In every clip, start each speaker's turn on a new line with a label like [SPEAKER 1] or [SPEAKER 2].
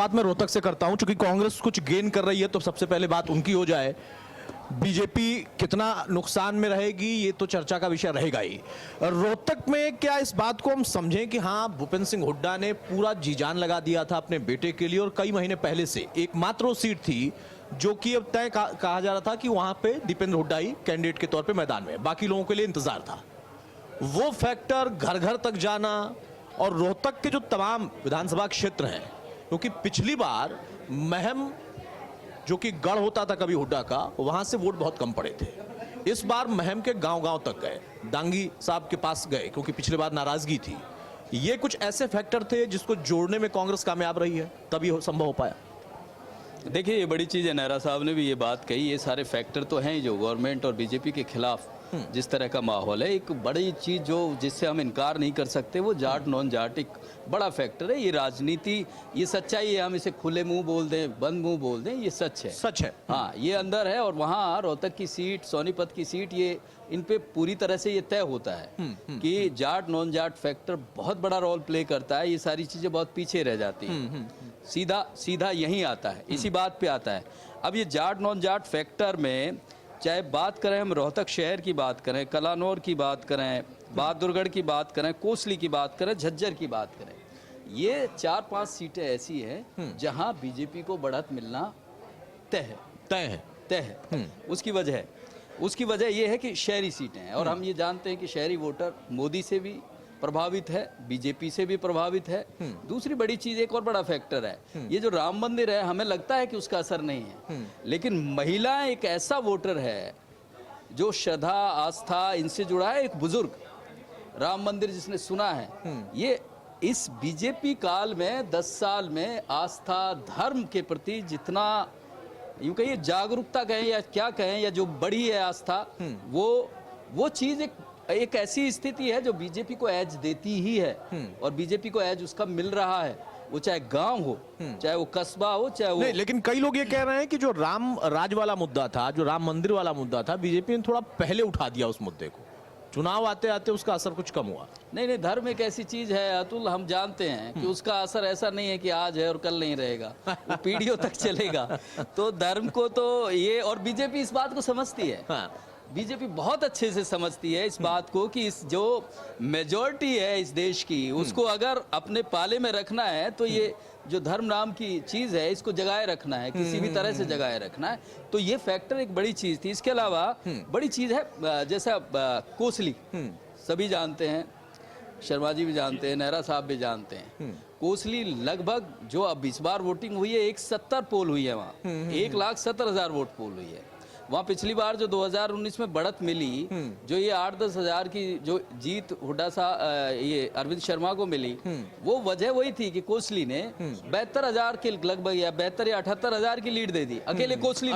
[SPEAKER 1] शुरुआत मैं रोहतक से करता हूं, क्योंकि कांग्रेस कुछ गेन कर रही है तो सबसे पहले बात उनकी हो जाए। बीजेपी कितना नुकसान में रहेगी ये तो चर्चा का विषय रहेगा ही। रोहतक में क्या इस बात को हम समझें कि हाँ, भूपेंद्र सिंह हुड्डा ने पूरा जी जान लगा दिया था अपने बेटे के लिए, और कई महीने पहले से एकमात्र वो सीट थी जो कि अब तय कहा जा रहा था कि वहां पे दीपेंद्र हुड्डा ही कैंडिडेट के तौर पे मैदान में, बाकी लोगों के लिए इंतजार था। वो फैक्टर घर घर तक जाना और रोहतक के जो तमाम विधानसभा क्षेत्र हैं, क्योंकि पिछली बार महम जो कि गढ़ होता था कभी हुड्डा का, वहां से वोट बहुत कम पड़े थे। इस बार महम के गांव-गांव तक गए, दांगी साहब के पास गए, क्योंकि पिछले बार नाराजगी थी। ये कुछ ऐसे फैक्टर थे जिसको जोड़ने में कांग्रेस कामयाब रही है, तभी संभव हो पाया।
[SPEAKER 2] देखिए, ये बड़ी चीज़ है, नेहरा साहब ने भी ये बात कही, ये सारे फैक्टर तो हैं जो गवर्नमेंट और बीजेपी के खिलाफ जिस तरह का माहौल है। एक बड़ी चीज़ जो जिससे हम इनकार नहीं कर सकते वो जाट नॉन जाट एक बड़ा फैक्टर है। ये राजनीति, ये सच्चाई है, हम इसे खुले मुंह बोल दें, बंद मुंह बोल दें, ये सच है,
[SPEAKER 1] सच है।
[SPEAKER 2] हाँ, ये अंदर है। और वहाँ रोहतक की सीट, सोनीपत की सीट, ये इन पे पूरी तरह से ये तय होता है कि जाट नॉन जाट फैक्टर बहुत बड़ा रोल प्ले करता है। ये सारी चीज़ें बहुत पीछे रह जाती हैं, सीधा सीधा यहीं आता है, इसी बात पे आता है। अब ये जाट नॉन जाट फैक्टर में चाहे बात करें हम रोहतक शहर की बात करें, कलानौर की बात करें, बहादुरगढ़ की बात करें, कोसली की बात करें, झज्जर की बात करें, ये 4-5 सीटें ऐसी हैं जहां बीजेपी को बढ़त मिलना तय है। उसकी वजह यह है कि शहरी सीटें हैं, और हम ये जानते हैं कि शहरी वोटर मोदी से भी प्रभावित है, बीजेपी से भी प्रभावित है। दूसरी बड़ी चीज, एक और बड़ा फैक्टर है, ये जो राम मंदिर है, हमें लगता है कि उसका असर नहीं है, लेकिन महिलाएं एक ऐसा वोटर है जो श्रद्धा आस्था इनसे जुड़ा है। एक बुजुर्ग राम मंदिर जिसने सुना है, ये इस बीजेपी काल में 10 साल में आस्था धर्म के प्रति जितना यूं कहिए जागरूकता कहें या क्या कहें, या जो बड़ी है आस्था, वो चीज एक ऐसी स्थिति है जो बीजेपी को एज देती ही है, और बीजेपी को एज उसका मिल रहा है, वो चाहे गांव हो, चाहे वो कस्बा हो, चाहे वो
[SPEAKER 1] नहीं। लेकिन कई लोग ये कह रहे हैं कि जो राम राज वाला मुद्दा था, जो राम मंदिर वाला मुद्दा था, बीजेपी ने थोड़ा पहले उठा दिया उस मुद्दे को, चुनाव आते आते उसका असर कुछ कम हुआ।
[SPEAKER 2] नहीं, धर्म एक ऐसी चीज है अतुल, हम जानते हैं कि उसका असर ऐसा नहीं है कि आज है और कल नहीं रहेगा, वो पीढ़ियों तक चलेगा। तो धर्म को तो ये, और बीजेपी इस बात को समझती है, बीजेपी बहुत अच्छे से समझती है इस बात को कि इस जो मेजॉरिटी है इस देश की, उसको अगर अपने पाले में रखना है तो ये जो धर्म नाम की चीज है, इसको जगाए रखना है, किसी भी तरह से जगाए रखना है। तो ये फैक्टर एक बड़ी चीज थी। इसके अलावा बड़ी चीज है, जैसा कोसली सभी जानते हैं, शर्मा जी भी जानते हैं, नेहरा साहब भी जानते हैं। कोसली लगभग जो अब इस बार वोटिंग हुई है, 170 पोल हुई है वहाँ, 1,70,000 वोट पोल हुई है वहाँ। पिछली बार जो 2019 में बढ़त मिली, जो ये 8-10 हजार की जो जीत हुड्डा साहब ये अरविंद शर्मा को मिली, वो वजह वही थी कि कोसली ने 72,000 के लगभग, या 72 या 78,000 की लीड दे दी अकेले कोसली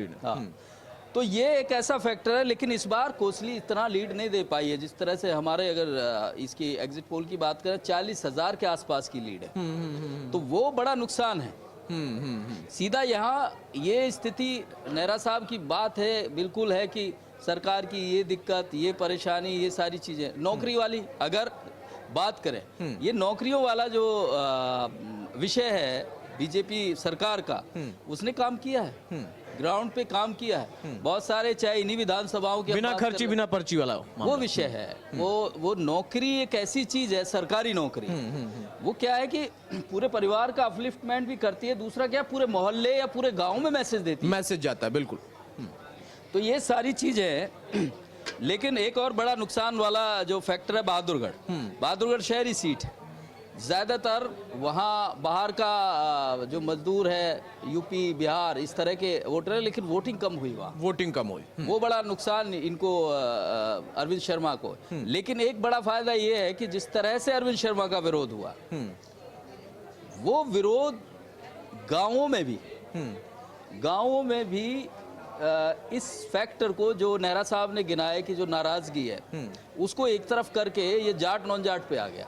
[SPEAKER 2] ने। हाँ, तो ये एक ऐसा फैक्टर है। लेकिन इस बार कोसली इतना लीड नहीं दे पाई है जिस तरह से हमारे, अगर इसकी एग्जिट पोल की बात करें, 40,000 के आसपास की लीड है, तो वो बड़ा नुकसान है। सीधा यहाँ ये स्थिति, नेहरा साहब की बात है, बिल्कुल है कि सरकार की ये दिक्कत, ये परेशानी, ये सारी चीजें, नौकरी वाली अगर बात करें, ये नौकरियों वाला जो विषय है बीजेपी सरकार का, उसने काम किया है, ग्राउंड पे काम किया है बहुत सारे, चाहे इन्हीं विधानसभाओं के
[SPEAKER 1] बिना खर्ची बिना पर्ची वाला
[SPEAKER 2] वो विषय है। वो नौकरी एक ऐसी चीज है, सरकारी नौकरी, वो क्या है कि पूरे परिवार का अपलिफ्टमेंट भी करती है, दूसरा क्या, पूरे मोहल्ले या पूरे गांव में मैसेज देती है,
[SPEAKER 1] मैसेज जाता है, बिल्कुल।
[SPEAKER 2] तो ये सारी चीजें हैं। लेकिन एक और बड़ा नुकसान वाला जो फैक्टर है, बहादुरगढ़ शहरी सीट है, ज़्यादातर वहाँ बाहर का जो मजदूर है, यूपी बिहार इस तरह के वोटर है, लेकिन वोटिंग कम हुई वहाँ, वो बड़ा नुकसान इनको अरविंद शर्मा को। लेकिन एक बड़ा फायदा ये है कि जिस तरह से अरविंद शर्मा का विरोध हुआ, वो विरोध गांवों में भी इस फैक्टर को जो नेहरा साहब ने गिनाया कि जो नाराजगी है, उसको एक तरफ करके ये जाट नॉन जाट पे आ गया।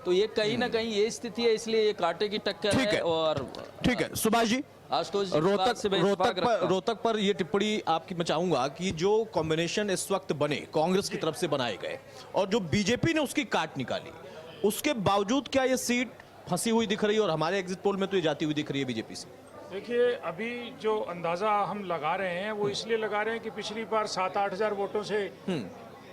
[SPEAKER 2] तो ये कहीं ना कहीं ये स्थिति है, इसलिए ये कांटे की टक्कर है। और
[SPEAKER 1] ठीक है सुभाष जी,
[SPEAKER 2] आशुतोष जी,
[SPEAKER 1] रोहतक पर ये टिप्पणी आपकी मैं चाहूंगा कि जो कॉम्बिनेशन इस वक्त बने, कांग्रेस की तरफ से बनाए गए और जो बीजेपी ने उसकी काट निकाली, उसके बावजूद क्या ये सीट फंसी हुई दिख रही है और हमारे एग्जिट पोल में तो ये जाती हुई दिख रही है बीजेपी से।
[SPEAKER 3] देखिए, अभी जो अंदाजा हम लगा रहे हैं वो इसलिए लगा रहे हैं कि पिछली बार 7-8 हजार वोटों से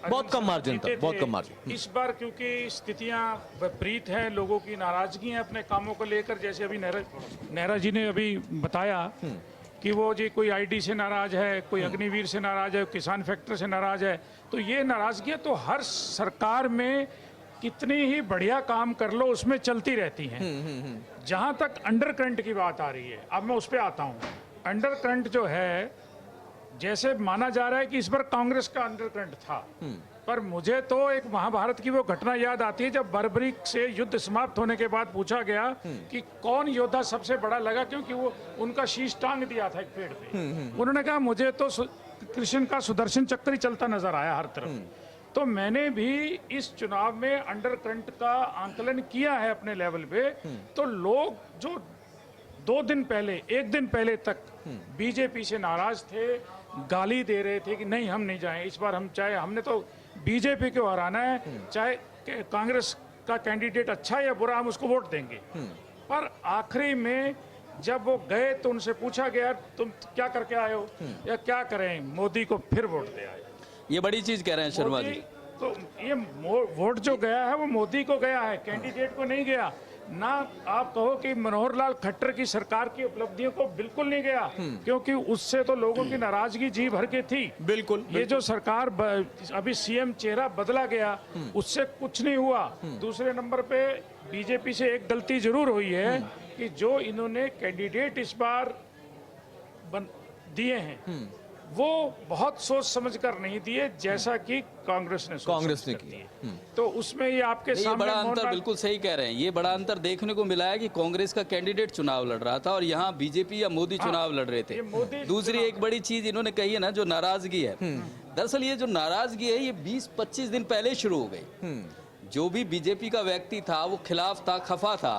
[SPEAKER 1] बहुत कम मार्जिन था,
[SPEAKER 3] जीते
[SPEAKER 1] बहुत
[SPEAKER 3] थे।
[SPEAKER 1] कम मार्जिन।
[SPEAKER 3] इस बार क्योंकि स्थितियां विपरीत हैं, लोगों की नाराजगी है अपने कामों को लेकर, जैसे अभी नेहरा जी ने अभी बताया कि वो जी कोई आईडी से नाराज है, कोई अग्निवीर से नाराज है, किसान फैक्टर से नाराज है। तो ये नाराजगियां तो हर सरकार में कितनी ही बढ़िया काम कर लो उसमें चलती रहती हैं। जहां तक अंडर करंट की बात आ रही है, अब मैं उस पर आता हूं। अंडर करंट जो है, जैसे माना जा रहा है कि इस बार कांग्रेस का अंडर करंट था, पर मुझे तो एक महाभारत की वो घटना याद आती है जब बर्बरी से युद्ध समाप्त होने के बाद पूछा गया कि कौन योद्धा सबसे बड़ा लगा, क्योंकि वो उनका शीश टांग दिया था एक पेड़ पे। उन्होंने कहा मुझे तो कृष्ण का सुदर्शन चक्र ही चलता नजर आया हर तरफ। तो मैंने भी इस चुनाव में अंडर करंट का आंकलन किया है अपने लेवल पे। तो लोग जो 2 दिन पहले, 1 दिन पहले तक बीजेपी से नाराज थे, गाली दे रहे थे कि नहीं हम नहीं जाएं इस बार, हम चाहे हमने तो बीजेपी को हराना है, चाहे कांग्रेस का कैंडिडेट अच्छा है या बुरा, हम उसको वोट देंगे। पर आखिरी में जब वो गए तो उनसे पूछा गया तुम क्या करके आए हो, या क्या करें, मोदी को फिर वोट दे आए।
[SPEAKER 2] ये बड़ी चीज कह रहे हैं शर्मा जी।
[SPEAKER 3] तो ये वोट जो गया है वो मोदी को गया है, कैंडिडेट को नहीं गया ना। आप कहो कि मनोहर लाल खट्टर की सरकार की उपलब्धियों को बिल्कुल नहीं गया, क्योंकि उससे तो लोगों की नाराजगी जी भर के थी।
[SPEAKER 1] बिल्कुल,
[SPEAKER 3] ये जो सरकार अभी सीएम चेहरा बदला गया, उससे कुछ नहीं हुआ। दूसरे नंबर पे बीजेपी से एक गलती जरूर हुई है कि जो इन्होंने कैंडिडेट इस बार दिए हैं वो बहुत सोच समझ कर नहीं दिए, जैसा कि कांग्रेस ने किया। तो उसमें ये आपके
[SPEAKER 2] ये
[SPEAKER 3] सामने
[SPEAKER 2] बड़ा अंतर, बिल्कुल सही कह रहे हैं, ये बड़ा अंतर देखने को मिला है कि कांग्रेस का कैंडिडेट चुनाव लड़ रहा था और यहाँ बीजेपी या मोदी चुनाव लड़ रहे थे। दूसरी एक बड़ी चीज इन्होंने कही है ना, जो नाराजगी है, दरअसल ये जो नाराजगी है ये 20-25 दिन पहले शुरू हो गई। जो भी बीजेपी का व्यक्ति था वो खिलाफ था, खफा था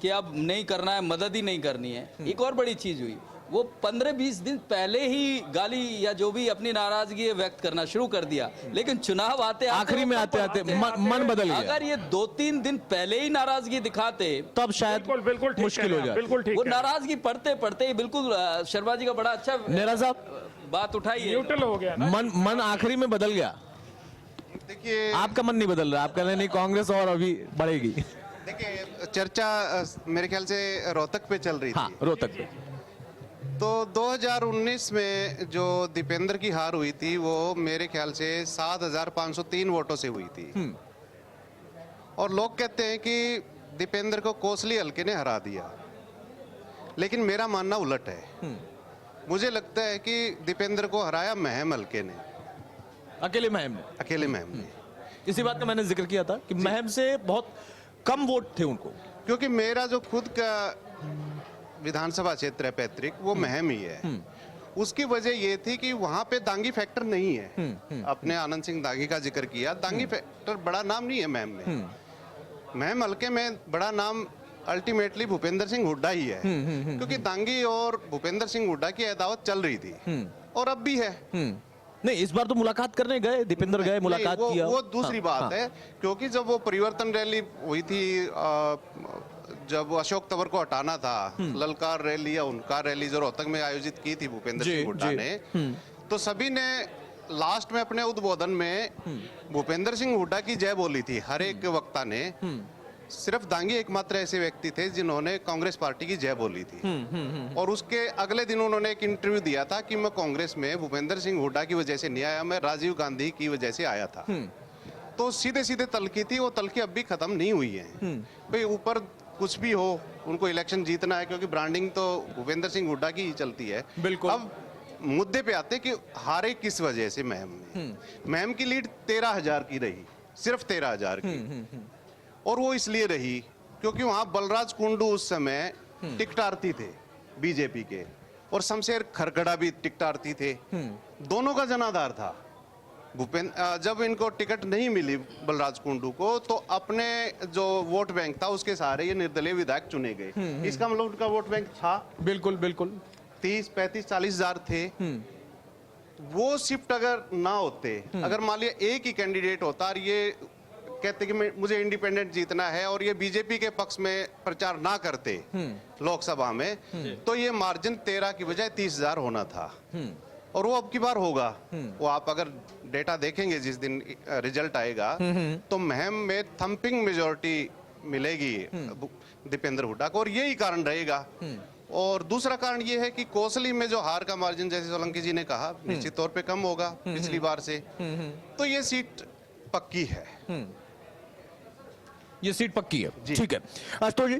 [SPEAKER 2] कि अब नहीं करना है, मदद ही नहीं करनी है। एक और बड़ी चीज हुई, वो 15-20 दिन पहले ही गाली या जो भी अपनी नाराजगी व्यक्त करना शुरू कर दिया, लेकिन चुनाव आते
[SPEAKER 1] आखिरी में आते मन बदल गया।
[SPEAKER 2] अगर ये 2-3 दिन पहले ही नाराजगी दिखाते
[SPEAKER 1] तब शायद
[SPEAKER 3] बिल्कुल
[SPEAKER 1] मुश्किल हो जाए।
[SPEAKER 3] बिल्कुल ठीक
[SPEAKER 2] वो नाराजगी पढ़ते पढ़ते ही बिल्कुल शर्मा जी का बड़ा अच्छा
[SPEAKER 1] नेहरा साहब
[SPEAKER 2] बात उठाई है,
[SPEAKER 3] न्यूट्रल हो गया ना।
[SPEAKER 1] मन आखिरी में बदल गया।
[SPEAKER 4] देखिए,
[SPEAKER 1] आपका मन नहीं बदल रहा, आप कह रहे नहीं कांग्रेस और अभी बढ़ेगी।
[SPEAKER 4] देखिए चर्चा मेरे ख्याल से रोहतक पे चल रही
[SPEAKER 1] हाँ,
[SPEAKER 4] थी।
[SPEAKER 1] रोहतक पे।
[SPEAKER 4] तो 2019 में जो दीपेंद्र की हार हुई थी वो मेरे ख्याल से 7,503 वोटों से हुई थी। और लोग कहते हैं कि दीपेंद्र को कोसली हल्के ने हरा दिया, लेकिन मेरा मानना उलट है। मुझे लगता है कि दीपेंद्र को हराया महम हल्के ने,
[SPEAKER 1] अकेले महम ने।
[SPEAKER 4] अकेले महम ने।
[SPEAKER 1] इसी बात का मैंने जिक्र किया था कि महम से बहुत कम वोट थे उनको,
[SPEAKER 4] क्योंकि मेरा जो खुद का विधानसभा क्षेत्र है पैतृक, वो महम ही है। उसकी वजह ये थी कि वहां पे दांगी फैक्टर नहीं है। अपने आनंद सिंह दांगी का जिक्र किया, दांगी फैक्टर बड़ा नाम नहीं है महम में। महम हल्के में बड़ा नाम अल्टीमेटली भूपेंद्र सिंह हुड्डा ही है, क्योंकि दांगी और भूपेंद्र सिंह हुड्डा की अदावत चल रही थी और अब भी है।
[SPEAKER 1] नहीं, इस बार तो मुलाकात करने गए, दीपेंद्र गए, मुलाकात किया।
[SPEAKER 4] वो दूसरी बात है, क्योंकि जब वो परिवर्तन रैली हुई थी, जब अशोक तंवर को हटाना था, ललकार रैली या उनका रैली जो रोहतक में आयोजित की थी भूपेंद्र सिंह हुड्डा ने, तो सभी ने लास्ट में अपने उद्बोधन में भूपेंद्र सिंह हुड्डा की जय बोली थी। हर एक वक्ता ने, सिर्फ दांगी एकमात्र ऐसे व्यक्ति थे जिन्होंने कांग्रेस पार्टी की जय बोली थी। और उसके अगले दिन उन्होंने एक इंटरव्यू दिया था कि मैं कांग्रेस में भूपेंद्र सिंह हुड्डा की वजह से नहीं आया, मैं राजीव गांधी की वजह से आया था। तो सीधे सीधे तलखी थी, वो तलखी अब भी खत्म नहीं हुई है। भाई ऊपर कुछ भी हो, उनको इलेक्शन जीतना है, क्योंकि ब्रांडिंग तो भूपेंद्र सिंह हुड्डा की ही चलती है।
[SPEAKER 1] बिल्कुल।
[SPEAKER 4] अब मुद्दे पे आते कि हारे किस वजह से महम में। महम की लीड 13,000 की रही, सिर्फ 13,000 की। और वो इसलिए रही क्योंकि वहां बलराज कुंडू उस समय टिकटार्थी थे बीजेपी के, और शमशेर खरगड़ा भी टिकटार्थी थे। दोनों का जनाधार था। जब इनको टिकट नहीं मिली बलराज कुंडू को, तो अपने जो वोट बैंक था उसके सहारे ये निर्दलीय विधायक चुने गए। इसका मतलब उनका वोट बैंक था,
[SPEAKER 1] बिल्कुल बिल्कुल,
[SPEAKER 4] 30, 35, 40 हजार थे। वो शिफ्ट अगर ना होते, अगर मान लिया एक ही कैंडिडेट होता और ये कहते कि मुझे इंडिपेंडेंट जीतना है और ये बीजेपी के पक्ष में प्रचार ना करते लोकसभा में, तो ये मार्जिन 13 की बजाय 30,000 होना था। और वो अब की बार होगा। वो आप अगर डेटा देखेंगे जिस दिन रिजल्ट आएगा, तो महम में थंपिंग मेजोरिटी मिलेगी दीपेंद्र हुड्डा को, और यही कारण रहेगा। और दूसरा कारण ये है कि कोसली में जो हार का मार्जिन, जैसे सोलंकी जी ने कहा, निश्चित तौर पे कम होगा पिछली बार से, तो ये सीट पक्की है।
[SPEAKER 1] ये सीट पक्की है,
[SPEAKER 4] जी।
[SPEAKER 1] ठीक है आशुतोष जी।